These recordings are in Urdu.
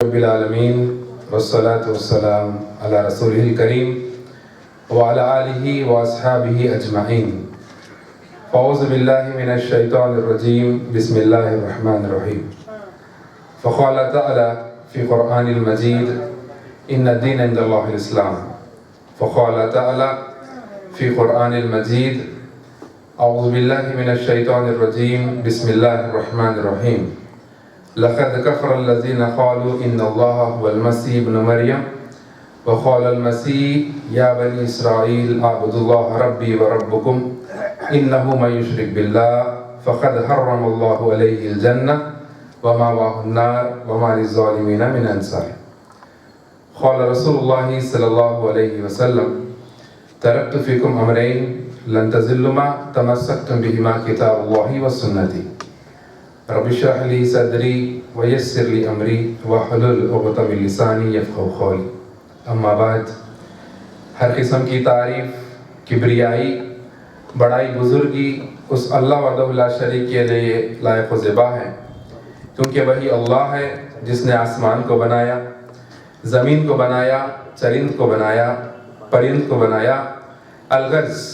رب العالمین والصلاة والسلام علی رسولہ الکریم وعلی آلہ واصحابہ اجمعین. اعوذ باللہ من الشیطان الرجیم. بسم اللہ الرحمن الرحیم. فقال تعالی فی قرآن المجید ان الدین عند اللہ الاسلام. فقال تعالی فی قرآن المجید اعوذ باللہ من الشیطان الرجیم. بسم اللہ الرحمن الرحیم. لقد كفر الذين قالوا ان الله هو المسيح ابن مريم وقال المسيح يا بني اسرائيل اعبدوا الله ربي وربكم انه من يشرك بالله فقد حرم الله عليه الجنة ومأواه النار وما للظالمين من انصار. قال رسول الله صلى الله عليه وسلم تركت فيكم امرين لن تضلوا ما تمسكتم بهما كتاب الله وسنتي. رب اشرح لي صدری ویسر لی امری واحلل عقدۃ من لسانی یفقہوا قولی. اما بعد، ہر قسم کی تعریف، کبریائی، بڑائی، بزرگی اس اللہ وحدہ لا شریک کے لیے لائق و زیبا ہے، کیونکہ وہی اللہ ہے جس نے آسمان کو بنایا، زمین کو بنایا، چرند کو بنایا، پرند کو بنایا. الغرض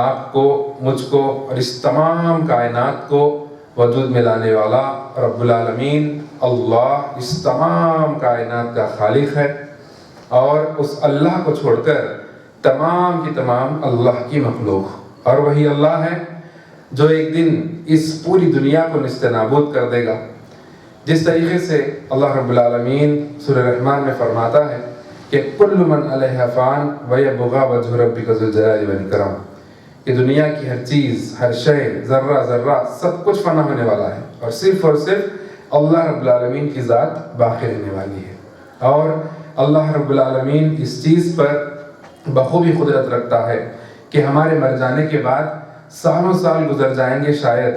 آپ کو، مجھ کو اور اس تمام کائنات کو وجود میں لانے والا رب العالمین اللہ اس تمام کائنات کا خالق ہے، اور اس اللہ کو چھوڑ کر تمام کی تمام اللہ کی مخلوق. اور وہی اللہ ہے جو ایک دن اس پوری دنیا کو نیست نابود کر دے گا. جس طریقے سے اللہ رب العالمین سورہ رحمان میں فرماتا ہے کہ کل من علیہا فان ویبقی وجہ ربک ذو الجلال والاکرام. کہ دنیا کی ہر چیز، ہر شے، ذرہ ذرہ سب کچھ فنا ہونے والا ہے، اور صرف اللہ رب العالمین کی ذات باقی رہنے والی ہے. اور اللہ رب العالمین اس چیز پر بخوبی قدرت رکھتا ہے کہ ہمارے مر جانے کے بعد سالوں سال گزر جائیں گے شاید،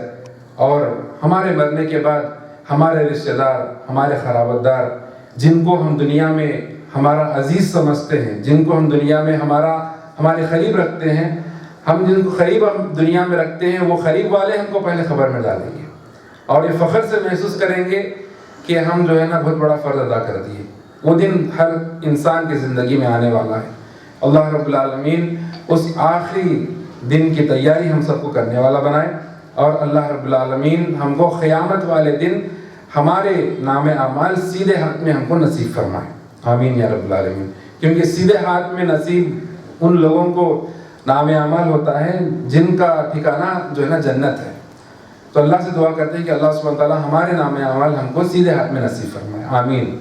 اور ہمارے مرنے کے بعد ہمارے رشتہ دار، ہمارے قرابتدار، جن کو ہم دنیا میں ہمارا عزیز سمجھتے ہیں، جن کو ہم دنیا میں ہمارے قریب رکھتے ہیں، ہم جن کو قریب ہم دنیا میں رکھتے ہیں، وہ قریب والے ہم کو پہلے خبر میں ڈالیں گے، اور یہ فخر سے محسوس کریں گے کہ ہم جو ہے نا بہت بڑا فرض ادا کر دیے. وہ دن ہر انسان کی زندگی میں آنے والا ہے. اللہ رب العالمین اس آخری دن کی تیاری ہم سب کو کرنے والا بنائے، اور اللہ رب العالمین ہم کو قیامت والے دن ہمارے نام اعمال سیدھے ہاتھ میں ہم کو نصیب فرمائے. آمین یا رب العالمین. کیونکہ سیدھے ہاتھ میں نصیب ان لوگوں کو نام اعمال ہوتا ہے جن کا ٹھکانہ جو ہے نا جنت ہے. تو اللہ سے دعا کرتے ہیں کہ اللہ سبحانہ تعالیٰ ہمارے نام اعمال ہم کو سیدھے ہاتھ میں نصیب فرمائے. آمین.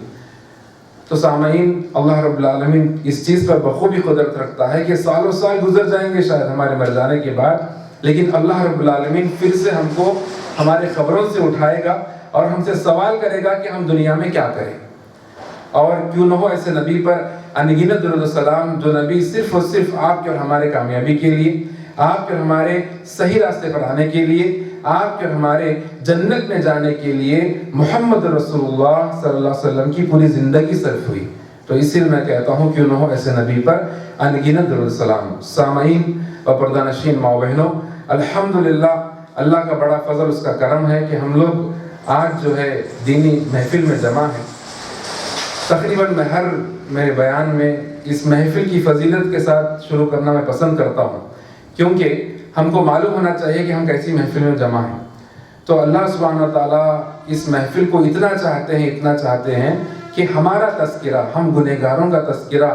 تو سامعین، اللہ رب العالمین اس چیز پر بخوبی قدرت رکھتا ہے کہ سالوں سال گزر جائیں گے شاید ہمارے مر جانے کے بعد، لیکن اللہ رب العالمین پھر سے ہم کو ہمارے قبروں سے اٹھائے گا اور ہم سے سوال کرے گا کہ ہم دنیا میں کیا کریں. اور کیوں نہ ہو ایسے نبی پر انگنت درود و سلام، جو نبی صرف اور صرف آپ کے اور ہمارے کامیابی کے لیے، آپ کے اور ہمارے صحیح راستے پر آنے کے لیے، آپ کے اور ہمارے جنت میں جانے کے لیے محمد رسول اللہ صلی اللہ علیہ وسلم کی پوری زندگی صرف ہوئی. تو اسی لیے میں کہتا ہوں کیوں نہ ہو ایسے نبی پر انگنت درود و سلام. سامعین اور پردہ نشین ماں بہنوں، الحمدللہ اللہ کا بڑا فضل، اس کا کرم ہے کہ ہم لوگ آج جو ہے دینی محفل میں جمع ہیں. تقریباً میں ہر میرے بیان میں اس محفل کی فضیلت کے ساتھ شروع کرنا میں پسند کرتا ہوں، کیونکہ ہم کو معلوم ہونا چاہیے کہ ہم کیسی محفل میں جمع ہیں. تو اللہ سبحانہ تعالیٰ اس محفل کو اتنا چاہتے ہیں کہ ہمارا تذکرہ، ہم گنہگاروں کا تذکرہ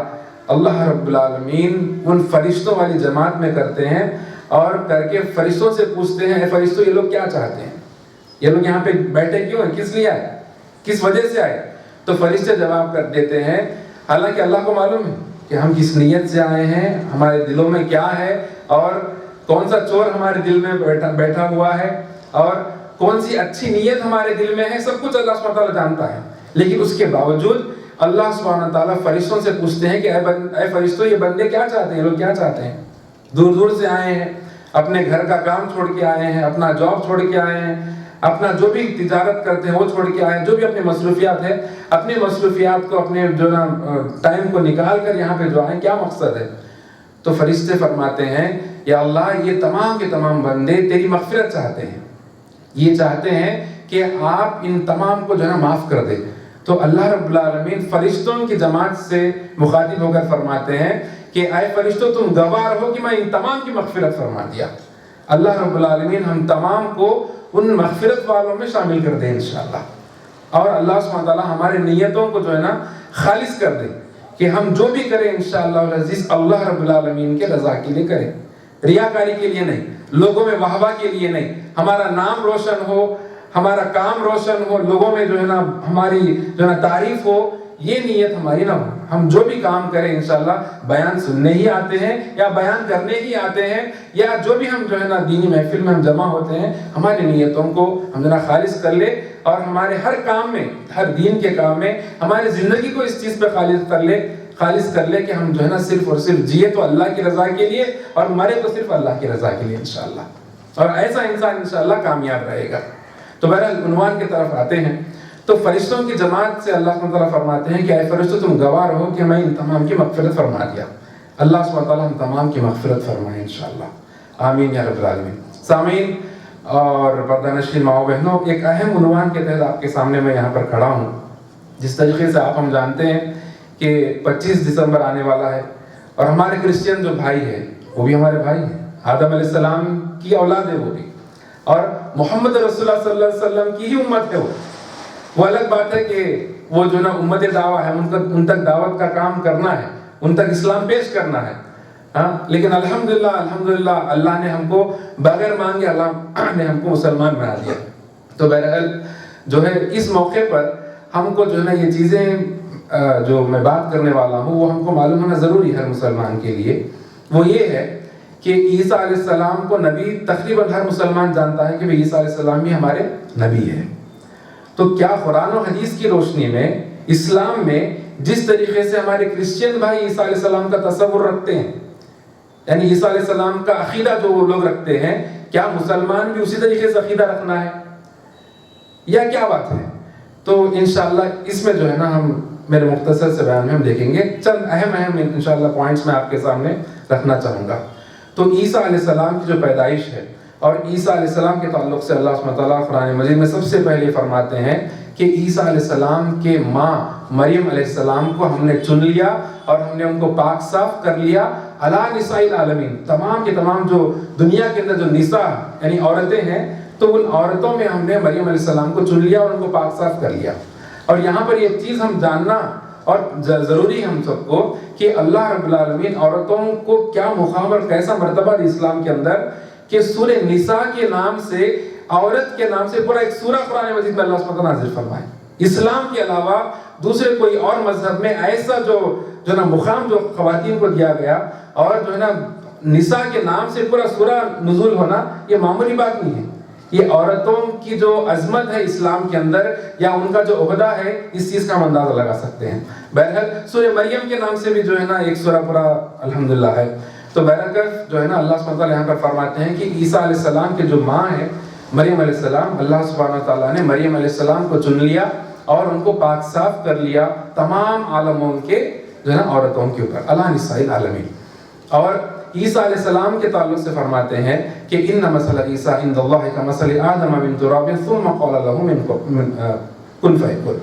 اللہ رب العالمین ان فرشتوں والی جماعت میں کرتے ہیں، اور کر کے فرشتوں سے پوچھتے ہیں، اے فرشتوں یہ لوگ کیا چاہتے ہیں، یہ لوگ یہاں پہ بیٹھے کیوں ہیں، کس لیے آئے، کس وجہ سے آئے. تو فرشتے جواب کر دیتے ہیں، حالانکہ اللہ کو معلوم ہے کہ ہم کس نیت سے آئے ہیں، ہمارے دلوں میں کیا ہے، اور کون سا چور ہمارے دل میں بیٹھا ہوا ہے، اور کون سی اچھی نیت ہمارے دل میں ہے. سب کچھ اللہ سبحانہ تعالیٰ جانتا ہے. لیکن اس کے باوجود اللہ سبحانہ تعالیٰ فرشتوں سے پوچھتے ہیں کہ اے فرشتوں یہ بندے کیا چاہتے ہیں، یہ لوگ کیا چاہتے ہیں. دور دور سے آئے ہیں، اپنے گھر کا کام چھوڑ کے آئے ہیں، اپنا جاب چھوڑ کے آئے ہیں، اپنا جو بھی تجارت کرتے ہیں وہ چھوڑ کے آئے ہیں، جو بھی اپنی مصروفیات ہے، اپنی مصروفیات کو، اپنے جو نا ٹائم کو نکال کر یہاں پہ جو آئے، کیا مقصد ہے. تو فرشتے فرماتے ہیں یا اللہ یہ تمام کے تمام بندے تیری مغفرت چاہتے ہیں، یہ چاہتے ہیں کہ آپ ان تمام کو جو ہے نا معاف کر دیں. تو اللہ رب العالمین فرشتوں کی جماعت سے مخاطب ہو کر فرماتے ہیں کہ اے فرشتوں تم گواہ رہو کہ میں ان تمام کی مغفرت فرما دیا۔ اللہ رب العالمین ہم تمام کو ان مغفرت والوں میں شامل کر دیں انشاءاللہ، اور اللہ سبحانہ وتعالیٰ ہمارے نیتوں کو جو ہے نا خالص کر دیں کہ ہم جو بھی کریں انشاءاللہ العزیز اللہ رب العالمین کے رضا کے لیے کریں، ریاکاری کے لیے نہیں، لوگوں میں واہ واہ کے لیے نہیں، ہمارا نام روشن ہو، ہمارا کام روشن ہو، لوگوں میں جو ہے نا ہماری جو ہے نا تعریف ہو، یہ نیت ہماری نہ ہو۔ ہم جو بھی کام کریں انشاءاللہ بیان سننے ہی آتے ہیں یا بیان کرنے ہی آتے ہیں، یا جو بھی ہم جو ہے نا دینی محفل میں ہم جمع ہوتے ہیں، ہماری نیتوں کو ہم جو ہے نا خالص کر لے، اور ہمارے ہر کام میں، ہر دین کے کام میں ہماری زندگی کو اس چیز پہ خالص کر لے کہ ہم جو ہے نا صرف اور صرف جیے تو اللہ کی رضا کے لیے اور مرے تو صرف اللہ کی رضا کے لیے انشاءاللہ، اور ایسا انسان انشاءاللہ کامیاب رہے گا۔ تو بہرحال عنوان کی طرف آتے ہیں، تو فرشتوں کی جماعت سے اللہ سبحانہ وتعالیٰ فرماتے ہیں کہ اے فرشتوں تم گواہ رہو کہ میں ان تمام کی مغفرت فرما دیا۔ اللہ سبحانہ وتعالیٰ ہم تمام کی مغفرت فرمائے انشاءاللہ، آمین یا رب العالمین۔ سامعین اور پردہ نشین ماؤں بہنوں، ایک اہم عنوان کے تحت آپ کے سامنے میں یہاں پر کھڑا ہوں۔ جس طریقے سے ہم جانتے ہیں کہ 25 دسمبر آنے والا ہے، اور ہمارے کرسچین جو بھائی ہیں وہ بھی ہمارے بھائی ہیں، آدم علیہ السلام کی اولاد ہے وہ بھی، اور محمد رسول اللہ صلی اللہ علیہ وسلم کی ہی امت ہے وہ الگ بات ہے کہ وہ جو نا امت دعویٰ ہے، ان تک دعوت کا کام کرنا ہے، ان تک اسلام پیش کرنا ہے، ہاں، لیکن الحمدللہ اللہ نے ہم کو بغیر مانگے اللہ نے ہم کو مسلمان بنا دیا۔ تو بہرحال جو ہے اس موقع پر ہم کو جو ہے نا یہ چیزیں جو میں بات کرنے والا ہوں وہ ہم کو معلوم ہونا ضروری ہے ہر مسلمان کے لیے۔ وہ یہ ہے کہ عیسیٰ علیہ السلام کو نبی تقریباً ہر مسلمان جانتا ہے کہ عیسیٰ علیہ السلام بھی ہمارے نبی ہے۔ تو کیا قرآن و حدیث کی روشنی میں اسلام میں جس طریقے سے ہمارے کرسچین بھائی عیسیٰ علیہ السلام کا تصور رکھتے ہیں، یعنی عیسیٰ علیہ السلام کا عقیدہ جو وہ لوگ رکھتے ہیں، کیا مسلمان بھی اسی طریقے سے عقیدہ رکھنا ہے یا کیا بات ہے؟ تو انشاءاللہ اس میں جو ہے نا ہم میرے مختصر سے بیان میں ہم دیکھیں گے، چند اہم انشاءاللہ پوائنٹس میں آپ کے سامنے رکھنا چاہوں گا۔ تو عیسیٰ علیہ السلام کی جو پیدائش ہے، اور عیسیٰ علیہ السلام کے تعلق سے اللہ سبحانہ وتعالیٰ قرآن مجید میں سب سے پہلے فرماتے ہیں کہ عیسیٰ علیہ السلام کے ماں مریم علیہ السلام کو ہم نے چن لیا اور ہم نے ان کو پاک صاف کر لیا علی نساء العالمین، تمام کے تمام جو دنیا کے اندر جو نساء یعنی عورتیں ہیں، تو ان عورتوں میں ہم نے مریم علیہ السلام کو چن لیا اور ان کو پاک صاف کر لیا۔ اور یہاں پر یہ چیز ہم جاننا اور ضروری ہم سب کو کہ اللہ رب العالمین عورتوں کو کیا مقام اور کیسا مرتبہ دی اسلام کے اندر کہ سورہ نساء کے نام سے، عورت کے نام سے پورا ایک سورہ قرآن مجید میں اللہ سبحانہ وتعالیٰ نازل فرمائے۔ اسلام کے علاوہ دوسرے کوئی اور مذہب میں ایسا جو نا مقام جو خواتین کو دیا گیا، اور جو ہے نا نساء کے نام سے پورا سورہ نزول ہونا، یہ معمولی بات نہیں ہے۔ یہ عورتوں کی جو عظمت ہے اسلام کے اندر یا ان کا جو عہدہ ہے، اس چیز کا ہم اندازہ لگا سکتے ہیں۔ بہرحال سورہ مریم کے نام سے بھی جو ہے نا ایک سورہ پورا الحمدللہ ہے۔ تو بہرحال جو ہے نا اللہ سبحانہ وتعالیٰ یہاں پر فرماتے ہیں کہ عیسیٰ علیہ السلام کے جو ماں ہے مریم علیہ السلام، اللہ سبحانہ وتعالیٰ نے مریم علیہ السلام کو چن لیا اور ان کو پاک صاف کر لیا تمام عالموں کے جو ہے نا عورتوں کے اوپر، علی نساء العالمین۔ اور عیسیٰ علیہ السلام کے تعلق سے فرماتے ہیں کہ ان مثل عیسیٰ عند اللہ کمثل آدم من تراب ثم قال له کن فیکن،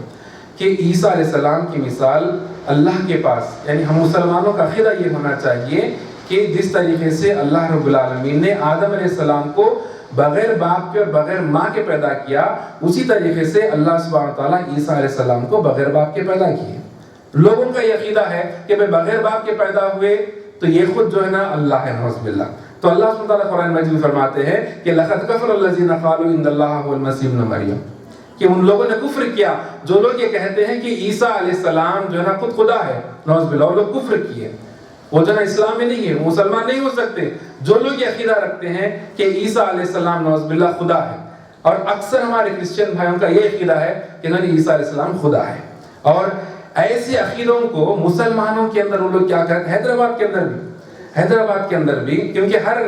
کہ عیسیٰ علیہ السلام کی مثال اللہ کے پاس، یعنی ہم مسلمانوں کا عقیدہ یہ ہونا چاہیے کہ جس طریقے سے اللہ رب العالمین نے آدم علیہ السلام کو بغیر باپ کے اور بغیر ماں کے پیدا کیا، اسی طریقے سے اللہ سبحانہ وتعالیٰ عیسیٰ علیہ السلام کو بغیر باپ کے پیدا کیے۔ لوگوں کا یہ عقیدہ ہے کہ میں بغیر باپ کے پیدا ہوئے تو یہ خود جو ہے نا اللہ ہے، نعوذ باللہ۔ تو اللہ سبحانہ وتعالیٰ قرآن مجید میں فرماتے ہیں کہ لقد کفر الذین قالوا ان اللہ هو المسیح ابن مریم، کہ ان لوگوں نے کفر کیا جو لوگ یہ کہتے ہیں کہ عیسیٰ علیہ السلام جو ہے نا خود خدا ہے، نعوذ باللہ۔ وہ لوگ کفر کیے، وہ جو ہے نا اسلام میں نہیں ہے، وہ مسلمان نہیں ہو سکتے جو لوگ یہ عقیدہ رکھتے ہیں کہ عیسیٰ علیہ السلام نعوذ باللہ خدا ہے۔ اور اکثر ہمارے کرسچین بھائیوں کا یہ عقیدہ ہے کہ عیسیٰ علیہ السلام خدا ہے۔ اور ایسے عقیدوں کو مسلمانوں کے اندر وہ لوگ کیا کرتے ہیں، حیدرآباد کے اندر بھی، کیونکہ ہر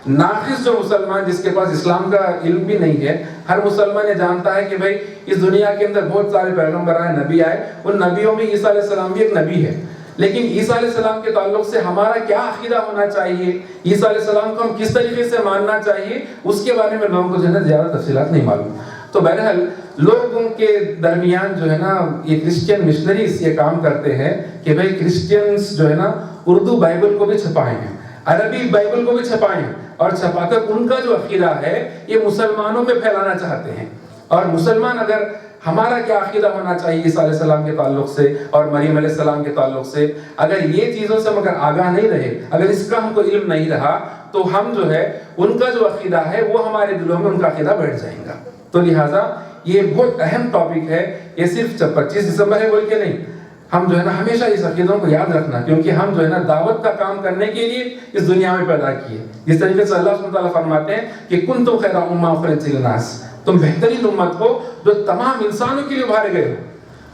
ناقص جو مسلمان جس کے پاس اسلام کا علم بھی نہیں ہے، ہر مسلمان یہ جانتا ہے کہ بھائی اس دنیا کے اندر بہت سارے پیغمبر آئے، نبی آئے، ان نبیوں میں عیسیٰ علیہ السلام بھی ایک نبی ہے۔ لیکن عیسیٰ علیہ السلام کے تعلق سے ہمارا کیا عقیدہ ہونا چاہیے، عیسیٰ علیہ السلام کو ہم کس طریقے سے ماننا چاہیے، اس کے بارے میں لوگوں کو جو ہے نا زیادہ تفصیلات نہیں معلوم۔ تو بہرحال لوگوں کے درمیان جو ہے نا یہ کرسچین مشنریز یہ کام کرتے ہیں کہ بھئی کرسچینز جو ہے نا اردو بائبل کو بھی چھپائے ہیں، عربی بائبل کو بھی چھپائے ہیں، اور چھپا کر ان کا جو عقیدہ ہے یہ مسلمانوں میں پھیلانا چاہتے ہیں۔ اور مسلمان اگر ہمارا کیا عقیدہ ہونا چاہیے عیسیٰ علیہ السلام کے تعلق سے اور مریم علیہ السلام کے تعلق سے، اگر یہ چیزوں سے مگر آگاہ نہیں رہے، اگر اس کا ہم کو علم نہیں رہا، تو ہم جو ہے ان کا جو عقیدہ ہے وہ ہمارے دلوں میں ان کا عقیدہ بیٹھ جائے گا۔ تو لہٰذا یہ بہت اہم ٹاپک ہے، یہ صرف 25 دسمبر ہے بول کے نہیں، ہم جو ہے نا ہمیشہ اس عقیدوں کو یاد رکھنا، کیونکہ ہم جو ہے نا دعوت کا کام کرنے کے لیے اس دنیا میں پیدا کیے۔ جس طریقے سے اللہ سبحانہ وتعالیٰ فرماتے ہیں کہ کنتم خیر امہ اخرجت للناس، تم بہترین امت ہو جو تمام انسانوں کے لیے ابھارے گئے ہو۔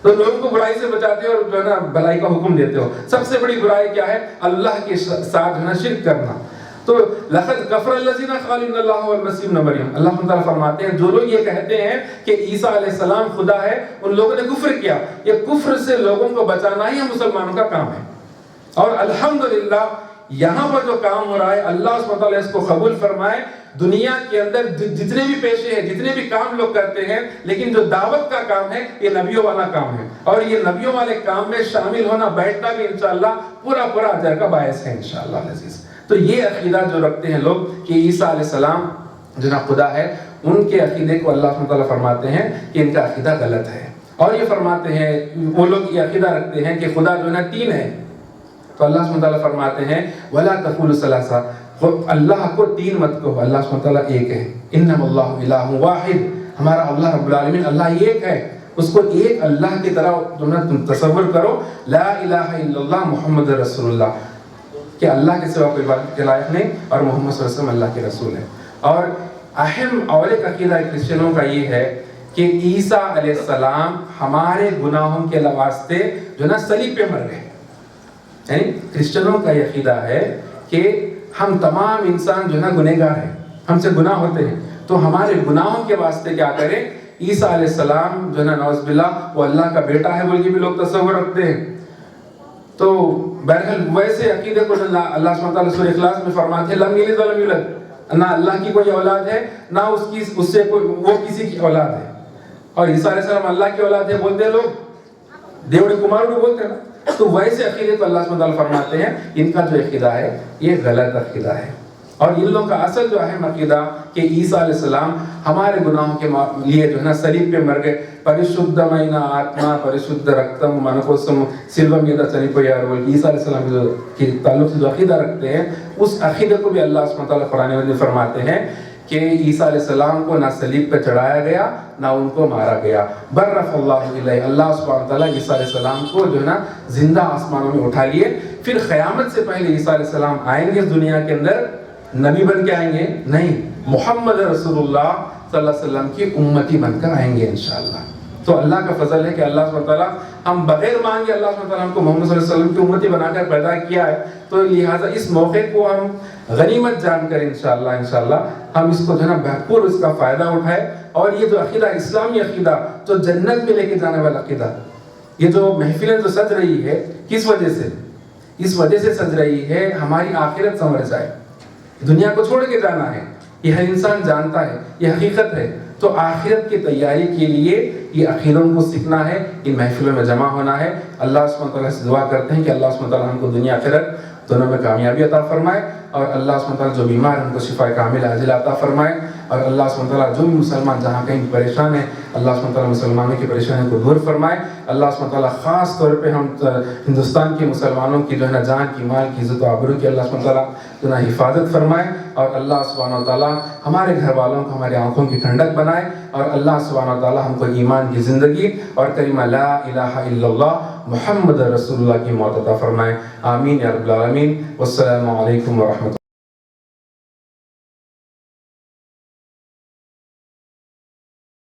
تو لوگوں کو برائی سے بچاتے ہو اور جو ہے نا بھلائی کا حکم دیتے ہو۔ سب سے بڑی برائی کیا ہے؟ اللہ کے ساتھ جو ہے نا شرک کرنا۔ تو لقد کفر الذین قالوا ان اللہ هو المسیح ابن مریم، اللہ سبحانہ وتعالیٰ فرماتے ہیں جو لوگ یہ کہتے ہیں کہ عیسیٰ علیہ السلام خدا ہے، ان لوگوں نے کفر کیا۔ یہ کفر سے لوگوں کو بچانا ہی مسلمانوں کا کام ہے، اور الحمدللہ یہاں پر جو کام ہو رہا ہے اللہ سبحانہ وتعالیٰ اس کو قبول فرمائے۔ دنیا کے اندر جتنے بھی پیشے ہیں، جتنے بھی کام لوگ کرتے ہیں، لیکن جو دعوت کا کام ہے یہ نبیوں والا کام ہے، اور یہ نبیوں والے کام میں شامل ہونا، بیٹھنا بھی انشاءاللہ پورا اجر کا باعث ہے انشاءاللہ العزیز۔ تو یہ عقیدہ جو رکھتے ہیں لوگ کہ عیسیٰ علیہ السلام جو نا خدا ہے، ان کے عقیدے کو اللہ سبحانہ وتعالیٰ فرماتے ہیں کہ ان کا عقیدہ غلط ہے۔ اور یہ فرماتے ہیں وہ لوگ یہ عقیدہ رکھتے ہیں کہ خدا جو ہے نا 3 ہے، تو اللہ سبحانہ وتعالیٰ فرماتے ہیں وَلَا تَقُولُوا ثَلَاثَةً، اللہ کو 3 مت کہو، اللہ سبحانہ وتعالیٰ ایک ہے۔ اِنَّمَا اللَّهُ إِلَٰهٌ وَاحِدٌ، ہمارا اللہ رب العالمین اللہ ایک ہے، اس کو ایک اللہ کی طرح تم تصور کرو۔ لا الہ الا اللہ محمد رسول اللہ، کہ اللہ کے سوا کوئی عبادت کے لائق نہیں اور محمد صلی اللہ علیہ وسلم اللہ کے رسول ہے۔ اور اہم اور ایک عقیدہ کرسچنوں کا یہ ہے کہ عیسیٰ علیہ السلام ہمارے گناہوں کے واسطے جو نا صلیب پہ مر گئے۔ یعنی کرسچنوں کا یہ عقیدہ ہے کہ ہم تمام انسان جو نا گنہگار ہیں، ہم سے گناہ ہوتے ہیں، تو ہمارے گناہوں کے واسطے کیا کریں، عیسیٰ علیہ السلام جو نا نعوذ باللہ وہ اللہ کا بیٹا ہے بول کے بھی لوگ تصور رکھتے ہیں۔ تو بہرحال ویسے عقیدے کو اللہ سبحانہ وتعالیٰ سورہ اخلاص میں فرماتے ہیں لم یلد ولم یولد، نہ اللہ کی کوئی اولاد ہے نہ اس سے کوئی وہ کسی کی اولاد ہے۔ اور عیسیٰ علیہ السلام اللہ کی اولاد ہے بولتے ہیں لوگ، دیوڑی کماروڑی بولتے ہیں نا۔ تو ویسے عقیدے کو اللہ سبحانہ وتعالیٰ فرماتے ہیں ان کا جو عقیدہ ہے یہ غلط عقیدہ ہے۔ اور ان لوگوں کا اصل جو اہم عقیدہ کہ عیسیٰ علیہ السلام ہمارے گناہوں کے لیے جو ہے نا صلیب پہ مر گئے، پریشدھمین آتما پریشدھ رکتم منکوسم سلوم یدا چنپویار بول کے عیسیٰ علیہ السلام کے تعلق سے جو عقیدہ رکھتے ہیں، اس عقیدے کو بھی اللہ سبحانہ وتعالیٰ قرآن میں فرماتے ہیں کہ عیسیٰ علیہ السلام کو نہ صلیب پہ چڑھایا گیا نہ ان کو مارا گیا، برف اللہ علیہ، اللہ سبحانہ وتعالیٰ عیسیٰ علیہ السلام کو جو ہے نا زندہ آسمانوں میں اٹھا لیے۔ پھر قیامت سے پہلے عیسیٰ علیہ السلام آئیں گے اس دنیا کے اندر، نبی بن کے آئیں گے نہیں، محمد رسول اللہ صلی اللہ علیہ وسلم کی امتی بن کر آئیں گے انشاءاللہ۔ تو اللہ کا فضل ہے کہ اللہ سبحانہ وتعالیٰ ہم بغیر مانگے اللہ سبحانہ وتعالیٰ ہم کو محمد صلی اللہ علیہ وسلم کی امتی بنا کر پیدا کیا ہے، تو لہٰذا اس موقع کو ہم غنیمت جان کر انشاءاللہ ہم اس کو جو ہے نا بھرپور اس کا فائدہ اٹھائے۔ اور یہ جو عقیدہ اسلامی عقیدہ جو جنت میں لے کے جانے والا عقیدہ، یہ جو محفلیں جو سج رہی ہے کس وجہ سے؟ اس وجہ سے سج رہی ہے ہماری آخرت سنور جائے، دنیا کو چھوڑ کے جانا ہے، یہ ہر انسان جانتا ہے، یہ حقیقت ہے۔ تو آخرت کی تیاری کے لیے یہ عقیدوں کو سیکھنا ہے، ان محفلوں میں جمع ہونا ہے۔ اللہ سبحانہ وتعالیٰ سے دعا کرتے ہیں کہ اللہ سبحانہ وتعالیٰ ہم کو دنیا آخرت دونوں میں کامیابی عطا فرمائے، اور اللہ سبحانہ وتعالیٰ جو بیمار ہیں ان کو شفا کامل عاجل عطا فرمائے، اور اللہ سبحانہ وتعالیٰ جو بھی مسلمان جہاں کہیں پریشان ہیں اللہ سبحانہ وتعالیٰ مسلمانوں کی پریشانیوں کو دور فرمائے۔ اللہ سبحانہ وتعالیٰ خاص طور پہ ہم ہندوستان کے مسلمانوں کی جو ہے نا جان کی، مال کی، عزت و آبرو کی اللہ سبحانہ وتعالیٰ جو ہے نا حفاظت فرمائے، اور اللہ سبحانہ وتعالیٰ ہمارے گھر والوں کو ہماری آنکھوں کی ٹھنڈک بنائے، اور اللہ سبحانہ وتعالیٰ ہم کو ایمان کی زندگی اور کلمہ لا الہ الا اللہ محمد رسول اللہ کی موت عطا فرمائے۔ آمین یا رب العالمین۔ والسلام علیکم ورحمۃ اللہ۔